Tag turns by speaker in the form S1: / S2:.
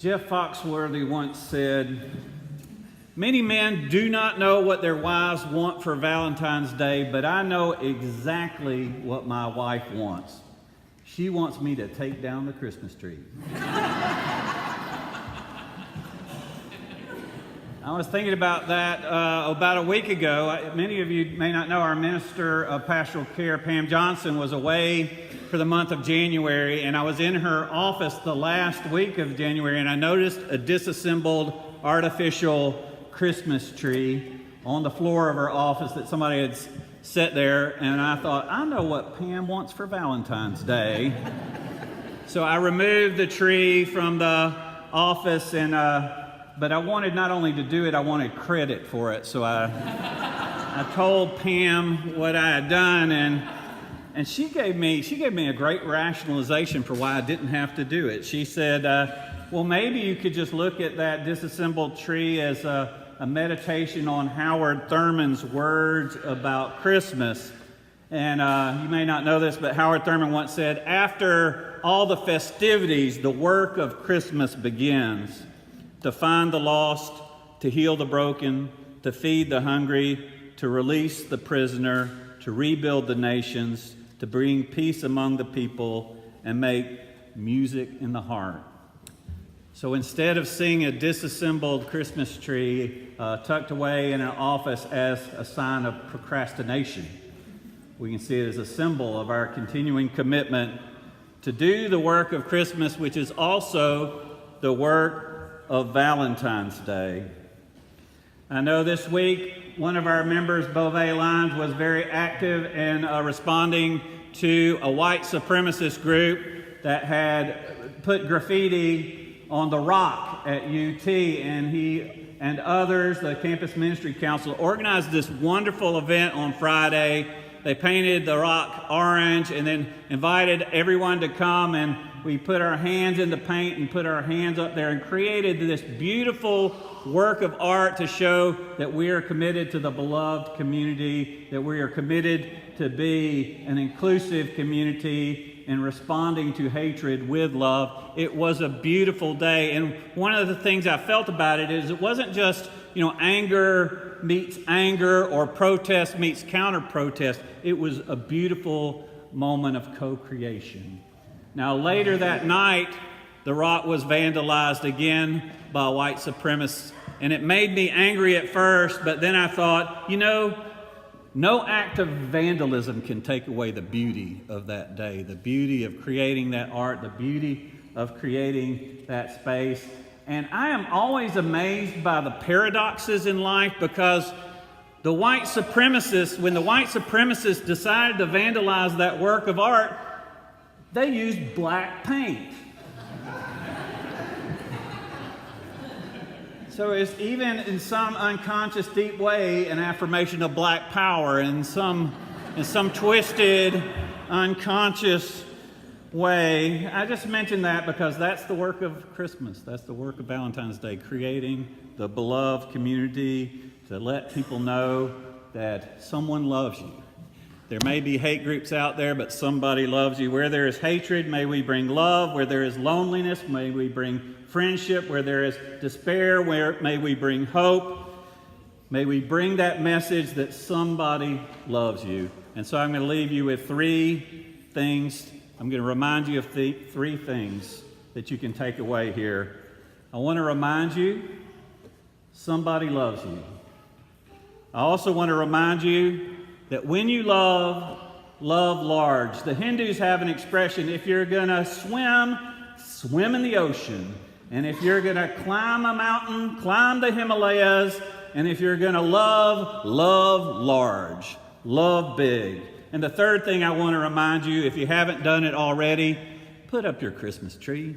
S1: Jeff Foxworthy once said, "Many men do not know what their wives want for Valentine's Day, but I know exactly what my wife wants. She wants me to take down the Christmas tree." I was thinking about that about a week ago. Many of you may not know our Minister of Pastoral Care, Pam Johnson, was away for the month of January, and I was in her office the last week of January, and I noticed a disassembled artificial Christmas tree on the floor of her office that somebody had set there, and I thought, I know what Pam wants for Valentine's Day. So I removed the tree from the office, but I wanted not only to do it, I wanted credit for it. So I told Pam what I had done, and she gave me a great rationalization for why I didn't have to do it. She said, well, maybe you could just look at that disassembled tree as a meditation on Howard Thurman's words about Christmas. And you may not know this, but Howard Thurman once said, "After all the festivities, the work of Christmas begins. To find the lost, to heal the broken, to feed the hungry, to release the prisoner, to rebuild the nations, to bring peace among the people, and make music in the heart." So instead of seeing a disassembled Christmas tree tucked away in an office as a sign of procrastination, we can see it as a symbol of our continuing commitment to do the work of Christmas, which is also the work of Valentine's Day. I know this week one of our members, Beauvais Lines, was very active in responding to a white supremacist group that had put graffiti on the rock at UT, and he and others, the Campus Ministry Council, organized this wonderful event on Friday. They painted the rock orange and then invited everyone to come, and we put our hands in the paint and put our hands up there and created this beautiful work of art to show that we are committed to the beloved community, that we are committed to be an inclusive community in responding to hatred with love. It was a beautiful day, and one of the things I felt about it is it wasn't just, anger meets anger or protest meets counter-protest. It was a beautiful moment of co-creation. Now, later that night, the rock was vandalized again by white supremacists, and it made me angry at first, but then I thought, no act of vandalism can take away the beauty of that day, the beauty of creating that art, the beauty of creating that space. And I am always amazed by the paradoxes in life, because when the white supremacists decided to vandalize that work of art, they used black paint. So it's even in some unconscious deep way an affirmation of black power, in some twisted, unconscious way. I just mentioned that because that's the work of Christmas. That's the work of Valentine's Day, creating the beloved community to let people know that someone loves you. There may be hate groups out there, but somebody loves you. Where there is hatred, may we bring love. Where there is loneliness, may we bring friendship. Where there is despair, may we bring hope. May we bring that message that somebody loves you. And so I'm going to leave you with three things. I'm going to remind you of the three things that you can take away here. I want to remind you, somebody loves you. I also want to remind you that when you love large. The Hindus have an expression: if you're going to swim in the ocean. And if you're going to climb a mountain, climb the Himalayas. And if you're going to love large, love big. And the third thing I want to remind you, if you haven't done it already, put up your Christmas tree.